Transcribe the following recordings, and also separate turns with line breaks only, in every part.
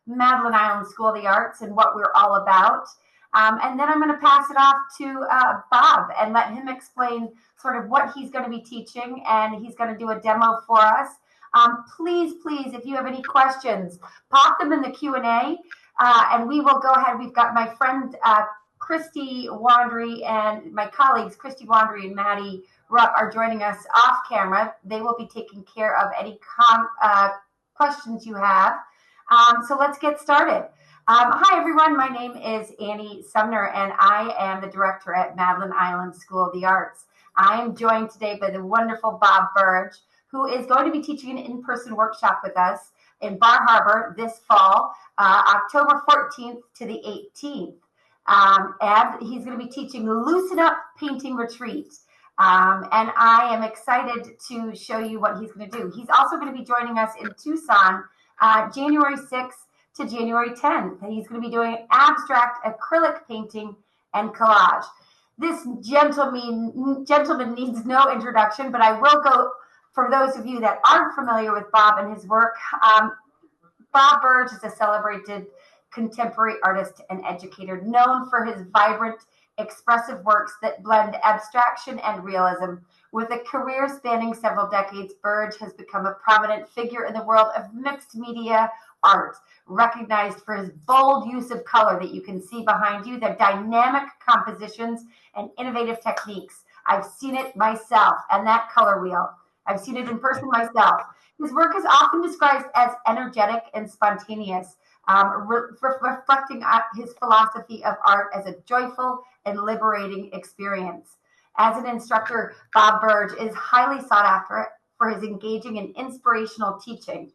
Madeline Island School of the Arts and what we're all about. And then I'm going to pass it off to Bob and let him explain sort of what he's going to be teaching, and he's going to do a demo for us. Please, if you have any questions, pop them in the Q&A, and we will go ahead. We've got my friend Christy Wandry and my colleagues Christy Wandry and Maddie Rupp are joining us off camera. They will be taking care of any questions you have. So let's get started. Hi, everyone. My name is Annie Sumner, and I am the director at Madeline Island School of the Arts. I am joined today by the wonderful Bob Burridge, who is going to be teaching an in-person workshop with us in Bar Harbor this fall, October 14th to the 18th. And he's going to be teaching Loosen Up Painting Retreat. And I am excited to show you what he's going to do. He's also going to be joining us in Tucson, January 6th to January 10th. And he's going to be doing abstract acrylic painting and collage. This gentleman needs no introduction, but I will go, for those of you that aren't familiar with Bob and his work, Bob Burridge is a celebrated contemporary artist and educator known for his vibrant, expressive works that blend abstraction and realism. With a career spanning several decades, Burridge has become a prominent figure in the world of mixed media art, recognized for his bold use of color that you can see behind you, the dynamic compositions and innovative techniques. I've seen it myself, and that color wheel. I've seen it in person myself. His work is often described as energetic and spontaneous, reflecting his philosophy of art as a joyful and liberating experience. As an instructor, Bob Burridge is highly sought after for his engaging and inspirational teaching.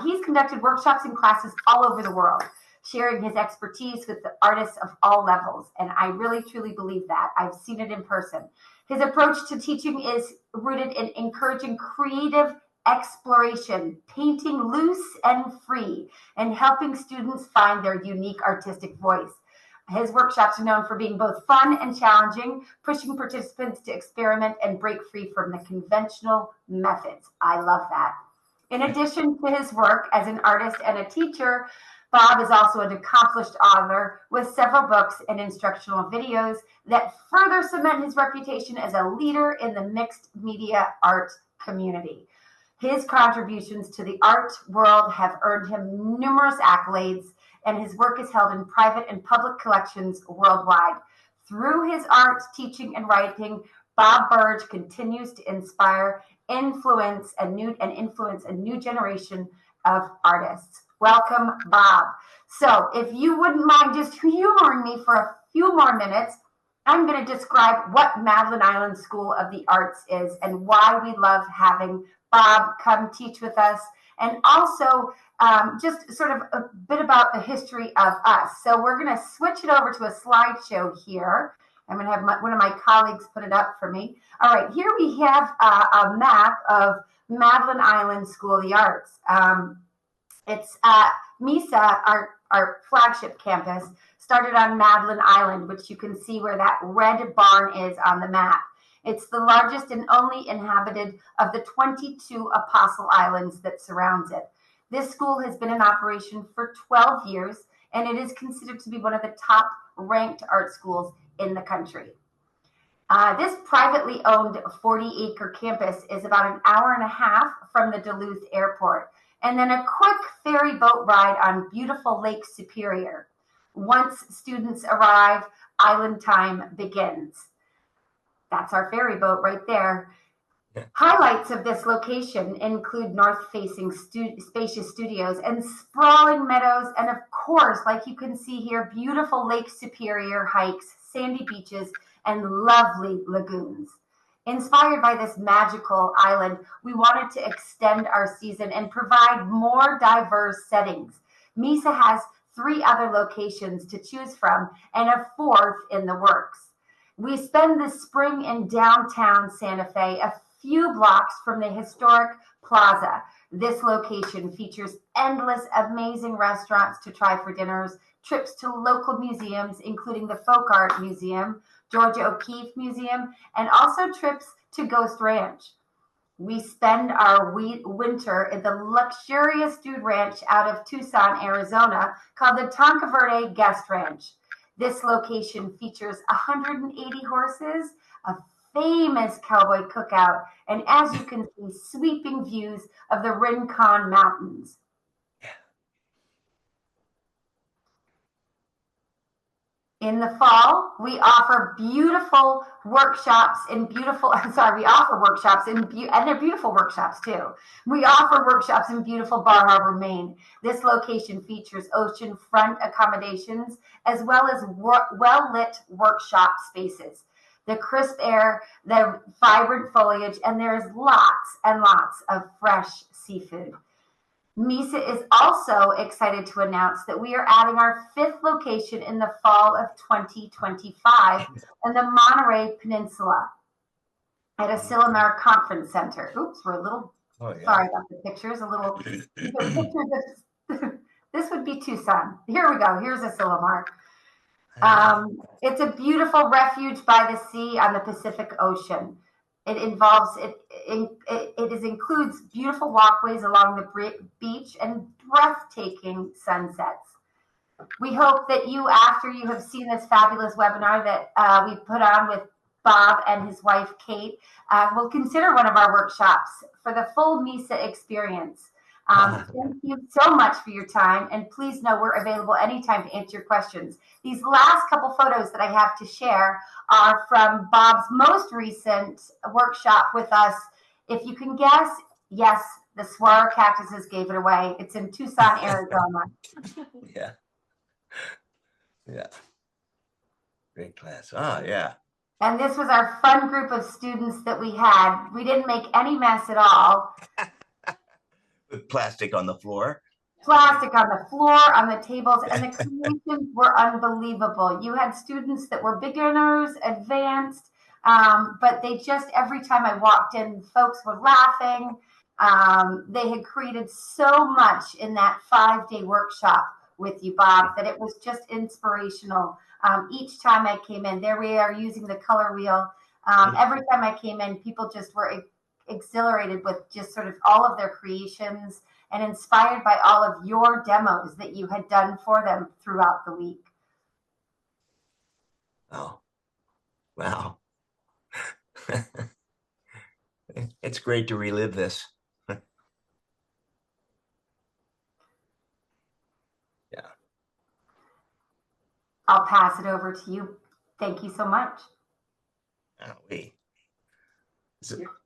He's conducted workshops and classes all over the world, sharing his expertise with the artists of all levels. And I really, truly believe that. I've seen it in person. His approach to teaching is rooted in encouraging creative exploration, painting loose and free, and helping students find their unique artistic voice. His workshops are known for being both fun and challenging, pushing participants to experiment and break free from the conventional methods. I love that. In addition to his work as an artist and a teacher, Bob is also an accomplished author with several books and instructional videos that further cement his reputation as a leader in the mixed media art community. His contributions to the art world have earned him numerous accolades, and his work is held in private and public collections worldwide. Through his art, teaching, and writing, Bob Burridge continues to inspire, influence a new generation of artists. Welcome, Bob. So if you wouldn't mind just humoring me for a few more minutes, I'm going to describe what Madeline Island School of the Arts is and why we love having Bob come teach with us, and also just sort of a bit about the history of us. So we're going to switch it over to a slideshow here. I'm going to have one of my colleagues put it up for me. All right, here we have a map of Madeline Island School of the Arts. It's MISA, our flagship campus, started on Madeline Island, which you can see where that red barn is on the map. It's the largest and only inhabited of the 22 Apostle Islands that surrounds it. This school has been in operation for 12 years, and it is considered to be one of the top ranked art schools in the country. This privately owned 40-acre campus is about an hour and a half from the Duluth airport, and then a quick ferry boat ride on beautiful Lake Superior. Once students arrive, island time begins. That's our ferry boat right there. Yeah. Highlights of this location include north-facing spacious studios and sprawling meadows, and of course, like you can see here, beautiful Lake Superior hikes, sandy beaches, and lovely lagoons. Inspired by this magical island, we wanted to extend our season and provide more diverse settings. MISA has 3 other locations to choose from and a 4th in the works. We spend the spring in downtown Santa Fe, a few blocks from the historic plaza. This location features endless, amazing restaurants to try for dinners, trips to local museums, including the Folk Art Museum, Georgia O'Keeffe Museum, and also trips to Ghost Ranch. We spend our winter at the luxurious dude ranch out of Tucson, Arizona, called the Tanque Verde Guest Ranch. This location features 180 horses, a famous cowboy cookout, and as you can see, sweeping views of the Rincon Mountains. In the fall, we offer beautiful workshops in beautiful, sorry, we offer workshops in, and they're beautiful workshops too. We offer workshops in beautiful Bar Harbor, Maine. This location features oceanfront accommodations as well as well-lit workshop spaces. The crisp air, the vibrant foliage, and there's lots and lots of fresh seafood. MISA is also excited to announce that we are adding our 5th location in the fall of 2025 in the Monterey Peninsula at a Silmar Conference Center. Oops, we're a little sorry about the pictures. A little this would be Tucson. Here we go. Here's a Silmar. It's a beautiful refuge by the sea on the Pacific Ocean. It includes beautiful walkways along the beach and breathtaking sunsets. We hope that you, after you have seen this fabulous webinar that we put on with Bob and his wife, Kate, will consider one of our workshops for the full MISA experience. Thank you so much for your time, and please know we're available anytime to answer your questions. These last couple photos that I have to share are from Bob's most recent workshop with us. If you can guess, yes, the saguaro cactuses gave it away. It's in Tucson, Arizona.
Yeah. Great class. Oh, yeah.
And this was our fun group of students that we had. We didn't make any mess at all.
With plastic on the floor.
Plastic on the floor, on the tables, and the creations were unbelievable. You had students that were beginners, advanced, but they just, every time I walked in, folks were laughing. They had created so much in that 5-day workshop with you, Bob, that it was just inspirational. Each time I came in, there we are using the color wheel. Every time I came in, people just were exhilarated with just sort of all of their creations and inspired by all of your demos that you had done for them throughout the week.
Oh, wow. It's great to relive this. Yeah.
I'll pass it over to you. Thank you so much.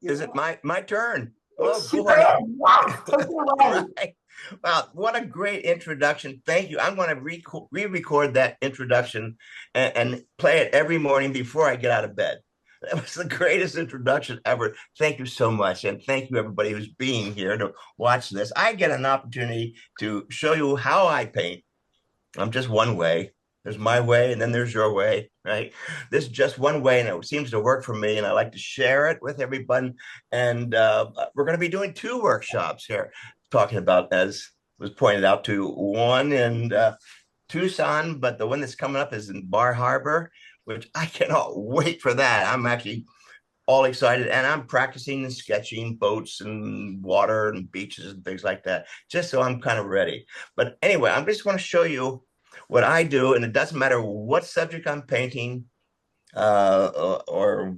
Is it my turn?
Oh, boy. Yes, take it away.
Right. Wow, what a great introduction. Thank you. I'm going to re-record that introduction and play it every morning before I get out of bed. That was the greatest introduction ever. Thank you so much. And thank you, everybody who's being here to watch this. I get an opportunity to show you how I paint. I'm just one way. There's my way, and then there's your way, right? This is just one way, and it seems to work for me, and I like to share it with everyone. And we're going to be doing 2 workshops here, talking about, as was pointed out, to one in Tucson, but the one that's coming up is in Bar Harbor, which I cannot wait for that. I'm actually all excited, and I'm practicing and sketching boats and water and beaches and things like that, just so I'm kind of ready. But anyway, I just want to show you what I do, and it doesn't matter what subject I'm painting or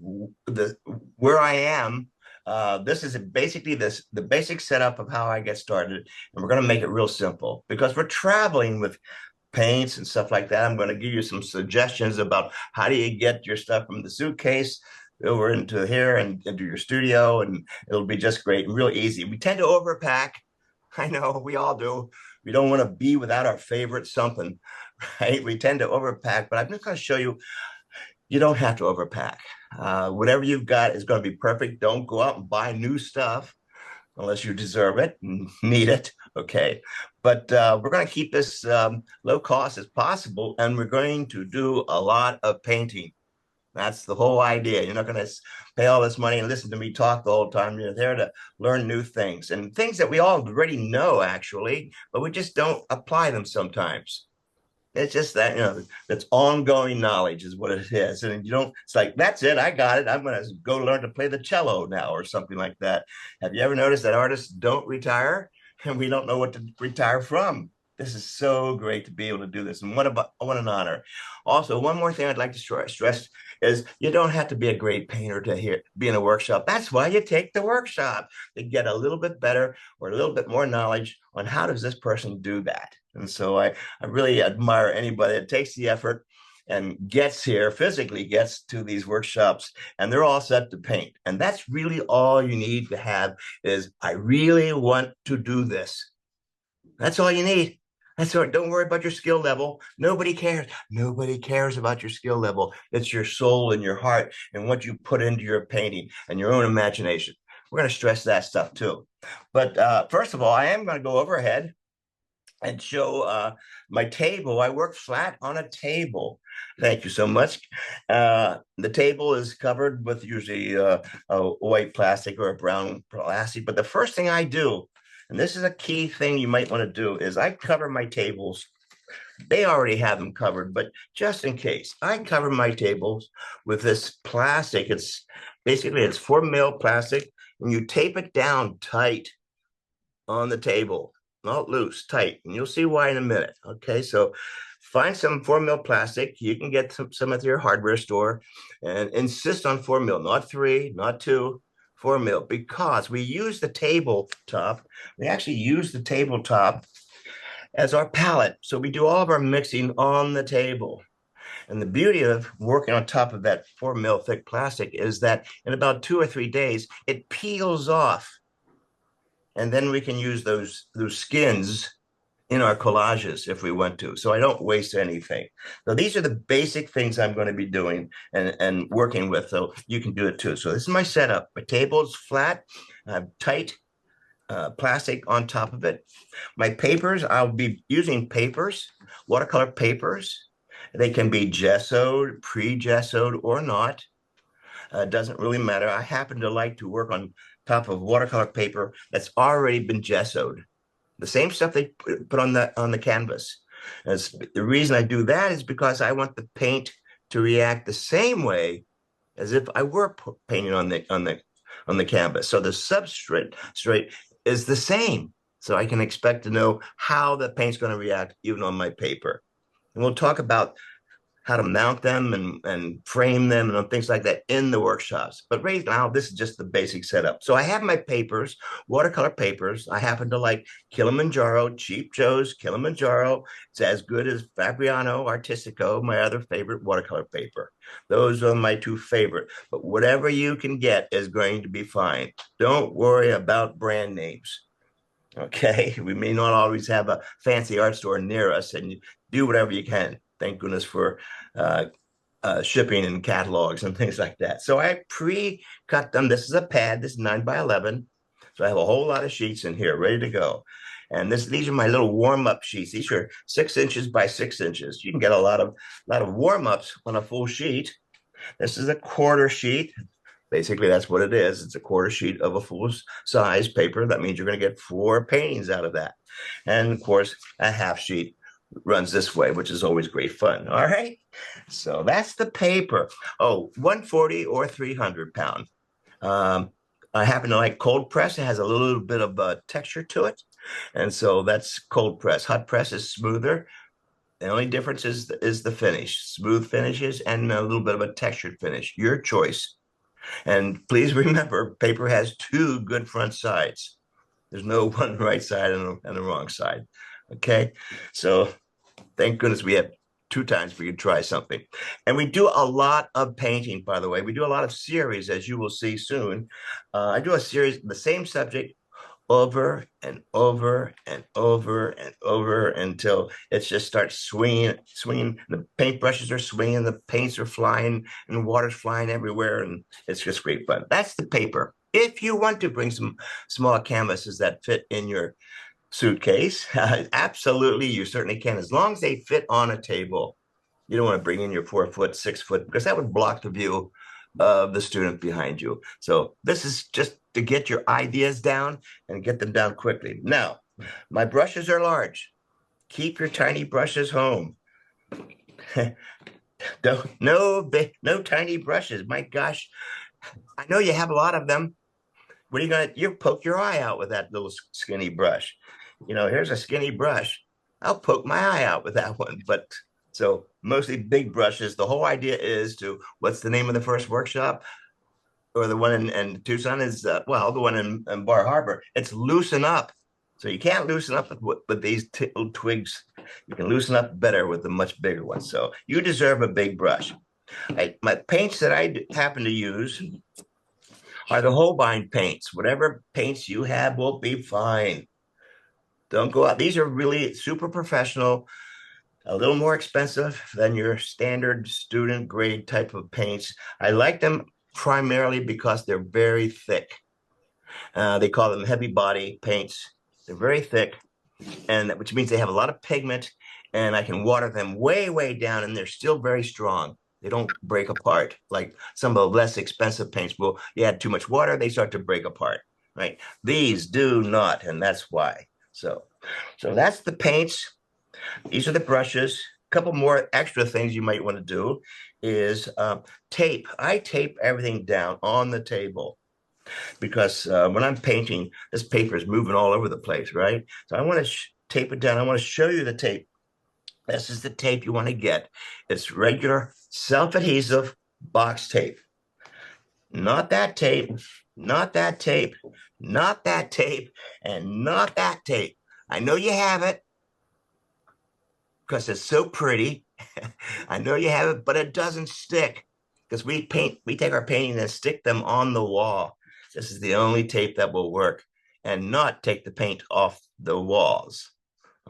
where I am. This is basically the basic setup of how I get started, and we're going to make it real simple because we're traveling with paints and stuff like that. I'm going to give you some suggestions about how do you get your stuff from the suitcase over into here and into your studio, and it'll be just great and real easy. We tend to overpack. I know we all do. We don't want to be without our favorite something, right? We tend to overpack, but I'm just going to show you, you don't have to overpack. Whatever you've got is going to be perfect. Don't go out and buy new stuff unless you deserve it and need it, okay? But we're going to keep this low cost as possible, and we're going to do a lot of painting. That's the whole idea. You're not going to pay all this money and listen to me talk the whole time. You're there to learn new things and things that we all already know, actually, but we just don't apply them sometimes. It's just that, that's ongoing knowledge is what it is. And you don't, it's like, that's it. I got it. I'm going to go learn to play the cello now or something like that. Have you ever noticed that artists don't retire and we don't know what to retire from? This is so great to be able to do this. And what an honor. Also, one more thing I'd like to stress is you don't have to be a great painter to be in a workshop. That's why you take the workshop to get a little bit better or a little bit more knowledge on how does this person do that. And so I really admire anybody that takes the effort and gets here, physically gets to these workshops, and they're all set to paint. And that's really all you need to have is, I really want to do this. That's all you need. That's all. Don't worry about your skill level. Nobody cares. Nobody cares about your skill level. It's your soul and your heart and what you put into your painting and your own imagination. We're going to stress that stuff too. But first of all, I am going to go overhead and show my table. I work flat on a table. Thank you so much. The table is covered with usually a white plastic or a brown plastic. But the first thing I do, and this is a key thing you might want to do, is I cover my tables. They already have them covered, but just in case, I cover my tables with this plastic. It's 4 mil plastic, and you tape it down tight on the table. Not loose, tight. And you'll see why in a minute. Okay, so find some 4 mil plastic. You can get some at your hardware store and insist on 4 mil, not 3, not 2, 4 mil, because we use the tabletop. We actually use the tabletop as our palette. So we do all of our mixing on the table. And the beauty of working on top of that 4 mil thick plastic is that in about 2 or 3 days, it peels off. And then we can use those skins in our collages if we want to. So I don't waste anything. So these are the basic things I'm going to be doing and working with. So you can do it too. So this is my setup. My table is flat. I have tight plastic on top of it. My papers, I'll be using papers, watercolor papers. They can be gessoed, pre-gessoed, or not. It doesn't really matter. I happen to like to work on top of watercolor paper that's already been gessoed. The same stuff they put on the canvas. The reason I do that is because I want the paint to react the same way as if I were painting on the canvas. So the substrate is the same. So I can expect to know how the paint's going to react even on my paper. And we'll talk about how to mount them and frame them and things like that in the workshops. But right now, this is just the basic setup. So I have my papers, watercolor papers. I happen to like Kilimanjaro, Cheap Joe's Kilimanjaro. It's as good as Fabriano Artistico, my other favorite watercolor paper. Those are my 2 favorite. But whatever you can get is going to be fine. Don't worry about brand names. Okay, we may not always have a fancy art store near us, and you do whatever you can. Thank goodness for shipping and catalogs and things like that. So I pre-cut them. This is a pad. This is 9 by 11. So I have a whole lot of sheets in here ready to go. And these are my little warm-up sheets. These are 6 inches by 6 inches. You can get a lot of warm-ups on a full sheet. This is a quarter sheet. Basically, that's what it is. It's a quarter sheet of a full-size paper. That means you're going to get 4 paintings out of that. And, of course, a half sheet runs this way, which is always great fun. All right. So that's the paper. Oh, 140 or 300 pound. I happen to like cold press. It has a little bit of texture to it. And so that's cold press. Hot press is smoother. The only difference is the finish. Smooth finishes and a little bit of a textured finish. Your choice. And please remember, paper has 2 good front sides. There's no one right side and the wrong side. Okay, so thank goodness we have 2 times for you to try something. And we do a lot of painting, by the way. We do a lot of series, as you will see soon. I do a series, the same subject, over and over and over and over until it just starts swinging. The paintbrushes are swinging, the paints are flying, and the water's flying everywhere, and it's just great fun. That's the paper. If you want to bring some small canvases that fit in your suitcase, absolutely, you certainly can, as long as they fit on a table. You don't want to bring in your 4 foot, 6 foot, because that would block the view of the student behind you. So this is just to get your ideas down and get them down quickly. Now, my brushes are large. Keep your tiny brushes home. No tiny brushes. My gosh, I know you have a lot of them. What are you gonna? You poke your eye out with that little skinny brush. Here's a skinny brush. I'll poke my eye out with that one. But so mostly big brushes. The whole idea is to, what's the name of the first workshop? Or the one in Tucson is, well, the one in Bar Harbor. It's loosen up. So you can't loosen up with these little twigs. You can loosen up better with the much bigger ones. So you deserve a big brush. My paints that I happen to use are the Holbein paints. Whatever paints you have will be fine. Don't go out. These are really super professional, a little more expensive than your standard student grade type of paints. I like them primarily because they're very thick. They call them heavy body paints. They're very thick, and which means they have a lot of pigment, and I can water them way, way down, and they're still very strong. They don't break apart like some of the less expensive paints will. You add too much water, they start to break apart, right? These do not, and that's why. So that's the paints. These are the brushes. A couple more extra things you might want to do is tape. I tape everything down on the table because when I'm painting, this paper is moving all over the place, right? So I want to tape it down. I want to show you the tape. This is the tape you want to get. It's regular self-adhesive box tape. Not that tape, not that tape, not that tape, and not that tape. I know you have it because it's so pretty. I know you have it, but it doesn't stick because we take our painting and stick them on the wall. This is the only tape that will work and not take the paint off the walls.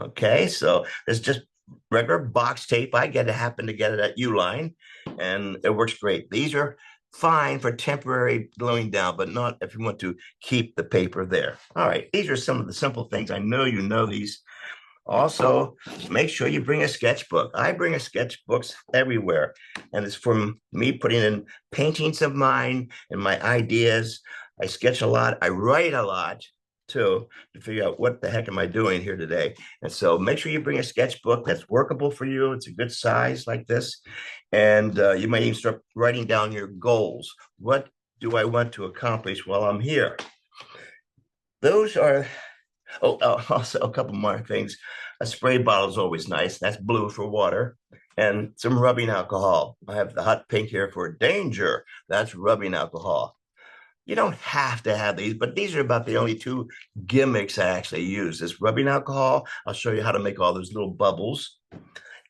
Okay, so it's just regular box tape. I happen to get it at Uline, and it works great. These are fine for temporary gluing down, but not if you want to keep the paper there. All right, these are some of the simple things. I know you know these. Also, make sure you bring a sketchbook. I bring a sketchbooks everywhere, and it's from me putting in paintings of mine and my ideas. I sketch a lot. I write a lot too to figure out what the heck am I doing here today. And so make sure you bring a sketchbook that's workable for you. It's a good size like this. And you might even start writing down your goals. What do I want to accomplish while I'm here? Those are, also a couple more things. A spray bottle is always nice. That's blue for water. And some rubbing alcohol. I have the hot pink here for danger. That's rubbing alcohol. You don't have to have these, but these are about the only two gimmicks I actually use. This rubbing alcohol, I'll show you how to make all those little bubbles.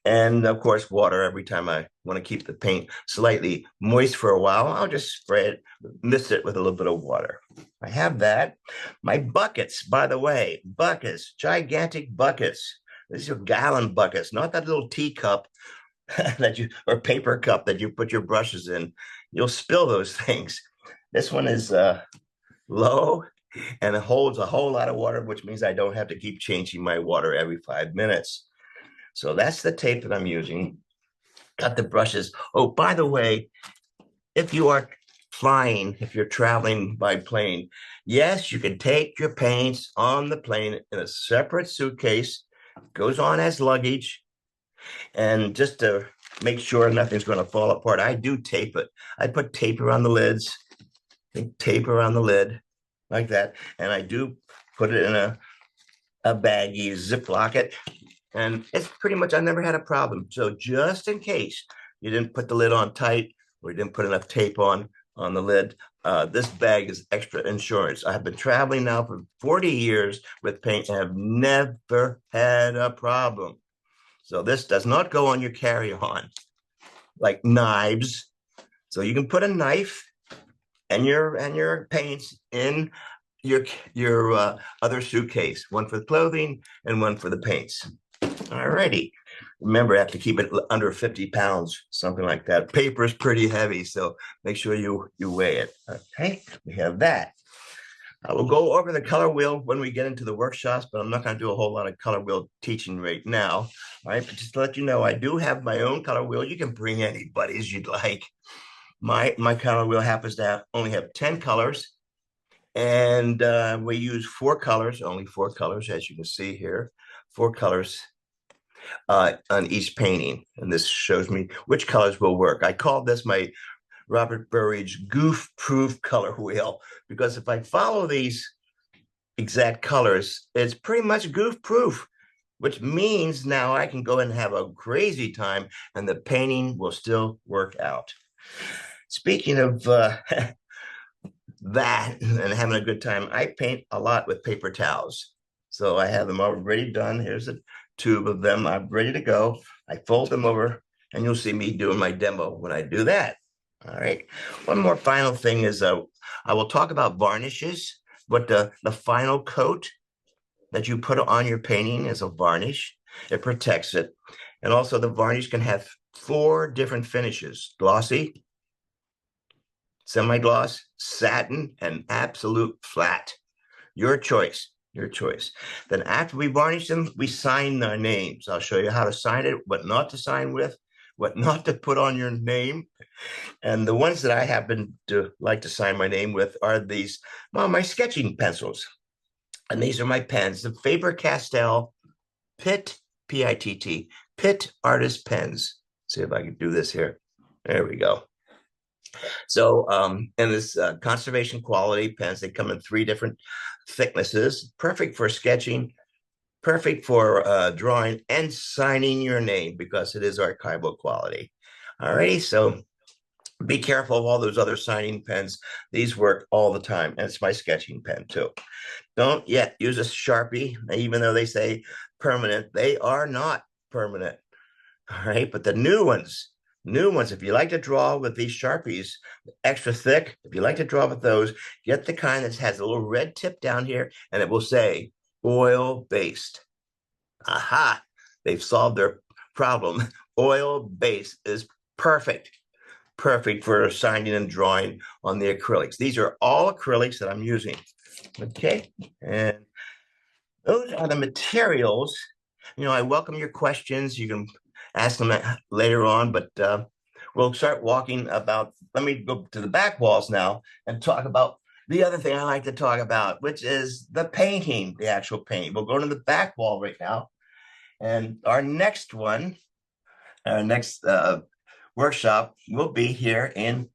And of course, water. Every time I want to keep the paint slightly moist for a while, I'll just spray it, mist it with a little bit of water. I have that. My buckets, by the way, buckets, gigantic buckets. These are gallon buckets, not that little teacup or paper cup that you put your brushes in. You'll spill those things. This one is low and it holds a whole lot of water, which means I don't have to keep changing my water every 5 minutes. So that's the tape that I'm using. Got the brushes. Oh, by the way, if you are flying, if you're traveling by plane, yes, you can take your paints on the plane in a separate suitcase. Goes on as luggage. And just to make sure nothing's going to fall apart, I do tape it. I put tape around the lids. Tape around the lid like that, and I do put it in a baggie, Ziploc it, and it's pretty much, I've never had a problem. So just in case you didn't put the lid on tight or you didn't put enough tape on the lid, this bag is extra insurance. I have been traveling now for 40 years with paint and have never had a problem. So this does not go on your carry-on like knives. So you can put a knife and your paints in your other suitcase, one for the clothing and one for the paints. All righty. Remember, I have to keep it under 50 pounds, something like that. Paper is pretty heavy, so make sure you weigh it. Okay, we have that. I will go over the color wheel when we get into the workshops, but I'm not going to do a whole lot of color wheel teaching right now. All right, but just to let you know, I do have my own color wheel. You can bring anybody's you'd like. My color wheel happens to only have 10 colors, and we use 4 colors, only 4 colors, as you can see here, 4 colors. on each painting. And this shows me which colors will work. I call this my Robert Burridge goof-proof color wheel, because if I follow these exact colors, it's pretty much goof-proof, which means now I can go and have a crazy time and the painting will still work out. Speaking of that and having a good time, I paint a lot with paper towels. So I have them already done. Here's a tube of them. I'm ready to go. I fold them over and you'll see me doing my demo when I do that. All right. One more final thing is I will talk about varnishes, but the final coat that you put on your painting is a varnish. It protects it. And also the varnish can have 4 different finishes: glossy, semi-gloss, satin, and absolute flat. Your choice, your choice. Then after we varnish them, we sign our names. I'll show you how to sign it, what not to sign with, what not to put on your name. And the ones that I happen to like to sign my name with are these, well, my sketching pencils. And these are my pens, the Faber-Castell Pitt, P-I-T-T, Pitt Artist Pens. See if I can do this here. There we go. So, and this conservation quality pens, they come in 3 different thicknesses, perfect for sketching, perfect for drawing and signing your name because it is archival quality. All righty, so be careful of all those other signing pens. These work all the time, and it's my sketching pen too. Don't yet use a Sharpie, even though they say permanent. They are not permanent. All right, but the new ones, if you like to draw with these Sharpies, extra thick, if you like to draw with those, get the kind that has a little red tip down here, and it will say oil-based. Aha, they've solved their problem. Oil-based is perfect for signing and drawing on the acrylics. These are all acrylics that I'm using. Okay, and those are the materials. You know, I welcome your questions. You can ask them later on, but we'll start walking about, let me go to the back walls now and talk about the other thing I like to talk about, which is the painting, the actual painting. We'll go to the back wall right now. And our next one, our next workshop will be here in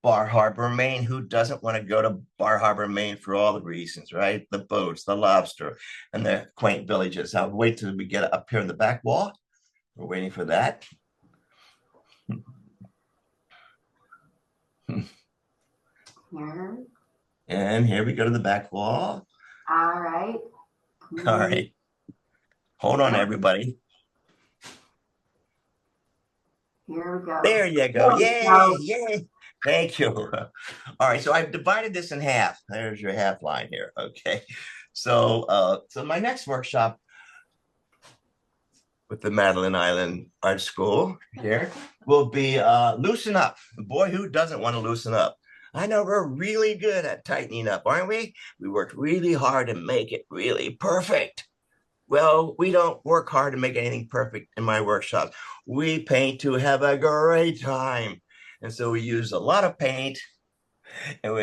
Bar Harbor, Maine. Who doesn't want to go to Bar Harbor, Maine for all the reasons, right? The boats, the lobster, and the quaint villages. I'll wait till we get up here in the back wall. We're waiting for that. And here we go to the back wall.
All right.
All right. Hold on, everybody.
Here we go.
There you go. Yay, yay. Thank you. All right, so I've divided this in half. There's your half line here. Okay. So so my next workshop with the Madeline Island Art School here will be loosen up. Boy, who doesn't want to loosen up? I know we're really good at tightening up, aren't we? We worked really hard to make it really perfect. Well, we don't work hard to make anything perfect in my workshop. We paint to have a great time. And so we use a lot of paint and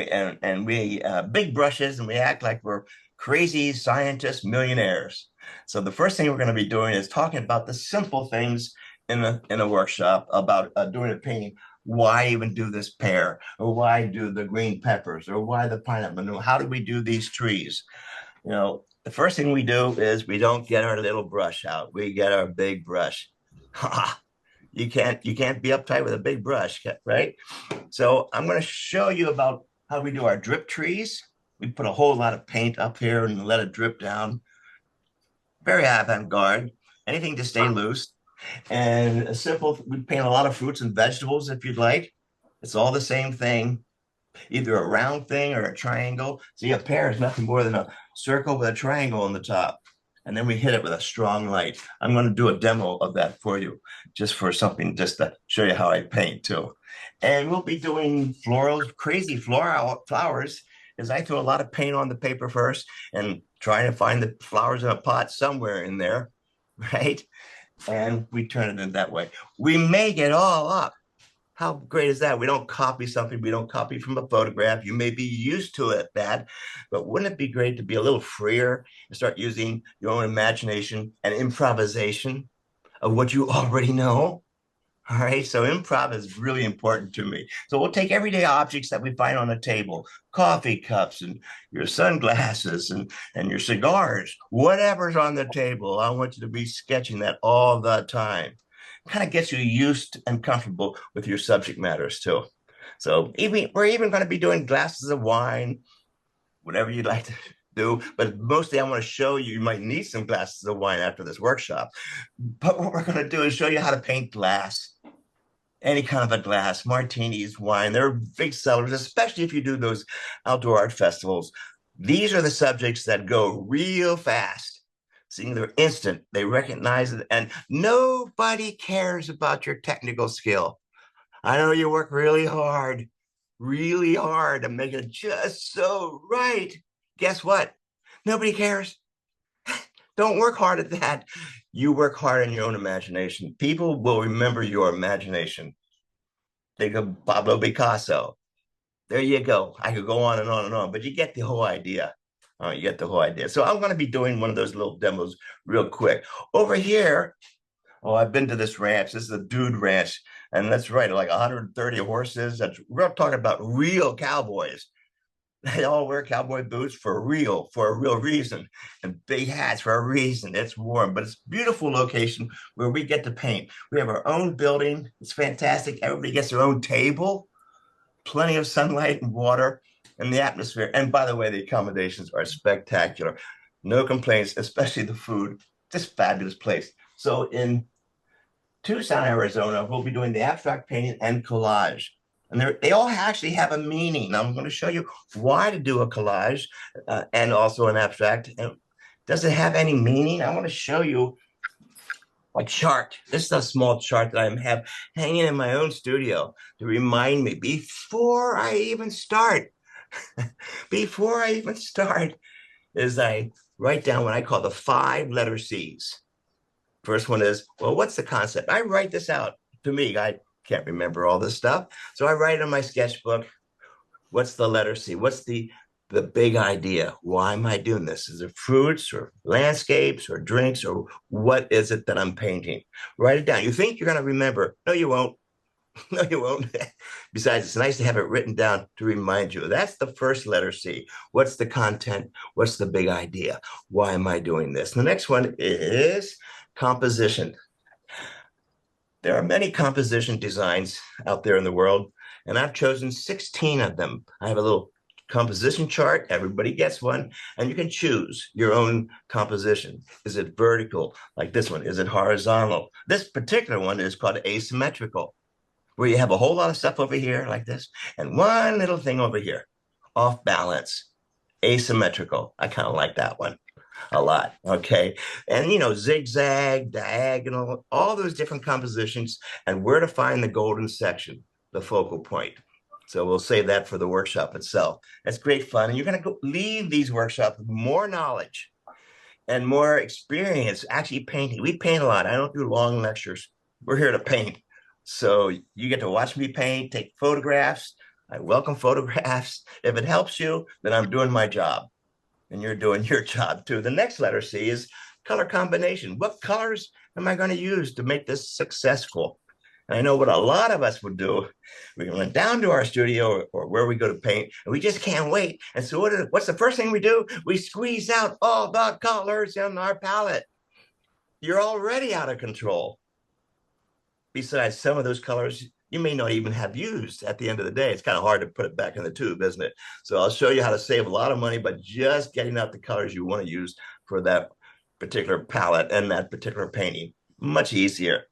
we big brushes, and we act like we're crazy scientist millionaires. So the first thing we're going to be doing is talking about the simple things in a workshop about doing a painting. Why even do this pear, or why do the green peppers, or why the pineapple? How do we do these trees? You know, the first thing we do is we don't get our little brush out. We get our big brush. You can't be uptight with a big brush, right? So I'm going to show you about how we do our drip trees. We put a whole lot of paint up here and let it drip down. Very avant-garde. Anything to stay loose. And a simple, we paint a lot of fruits and vegetables if you'd like. It's all the same thing, either a round thing or a triangle. See, a pear is nothing more than a circle with a triangle on the top. And then we hit it with a strong light. I'm going to do a demo of that for you, just for something, just to show you how I paint too. And we'll be doing florals, crazy floral flowers, as I throw a lot of paint on the paper first and trying to find the flowers in a pot somewhere in there, right? And we turn it in that way. We make it all up. How great is that? We don't copy something. We don't copy from a photograph. You may be used to it, that, but wouldn't it be great to be a little freer and start using your own imagination and improvisation of what you already know? All right, so improv is really important to me. So we'll take everyday objects that we find on the table, coffee cups and your sunglasses and your cigars, whatever's on the table. I want you to be sketching that all the time. Kind of gets you used and comfortable with your subject matters too. So we're even going to be doing glasses of wine, whatever you'd like to do. But mostly I want to show you, you might need some glasses of wine after this workshop. But what we're going to do is show you how to paint glass, any kind of a glass, martinis, wine. They're big sellers, especially if you do those outdoor art festivals. These are the subjects that go real fast. Seeing they're instant, they recognize it, and nobody cares about your technical skill. I know you work really hard to make it just so right. Guess what? Nobody cares. Don't work hard at that. You work hard in your own imagination. People will remember your imagination. Think of Pablo Picasso. There you go. I could go on and on and on, but you get the whole idea. You get the whole idea. So I'm going to be doing one of those little demos real quick. Over here, I've been to this ranch. This is a dude ranch. And that's right, like 130 horses. We're talking about real cowboys. They all wear cowboy boots for a real reason, and big hats for a reason. It's warm, but it's a beautiful location where we get to paint. We have our own building. It's fantastic. Everybody gets their own table, plenty of sunlight and water, and the atmosphere. And by the way, the accommodations are spectacular. No complaints, especially the food. Just fabulous place. So in Tucson, Arizona, we'll be doing the abstract painting and collage. And they all actually have a meaning. Now I'm going to show you why to do a collage and also an abstract. And does it have any meaning? I want to show you a chart. This is a small chart that I have hanging in my own studio to remind me before I even start, is I write down what I call the 5 letter C's. First one is, well, what's the concept? I write this out. To me, I can't remember all this stuff. So I write in my sketchbook, what's the letter C? What's the big idea? Why am I doing this? Is it fruits or landscapes or drinks, or what is it that I'm painting? Write it down. You think you're going to remember. No, you won't. No, you won't. Besides, it's nice to have it written down to remind you. That's the first letter C. What's the content? What's the big idea? Why am I doing this? The next one is composition. There are many composition designs out there in the world, and I've chosen 16 of them. I have a little composition chart. Everybody gets one, and you can choose your own composition. Is it vertical, like this one? Is it horizontal? This particular one is called asymmetrical, where you have a whole lot of stuff over here like this, and one little thing over here, off balance, asymmetrical. I kind of like that one a lot. Okay. And, zigzag, diagonal, all those different compositions, and where to find the golden section, the focal point. So we'll save that for the workshop itself. That's great fun. And you're going to leave these workshops with more knowledge and more experience actually painting. We paint a lot. I don't do long lectures. We're here to paint. So you get to watch me paint, take photographs. I welcome photographs. If it helps you, then I'm doing my job. And you're doing your job too. The next letter C is color combination. What colors am I going to use to make this successful? And I know what a lot of us would do. We went down to our studio or where we go to paint, and we just can't wait. And so what's the first thing we do? We squeeze out all the colors in our palette. You're already out of control. Besides, some of those colors you may not even have used at the end of the day. It's kind of hard to put it back in the tube, isn't it? So I'll show you how to save a lot of money by just getting out the colors you want to use for that particular palette and that particular painting. Much easier.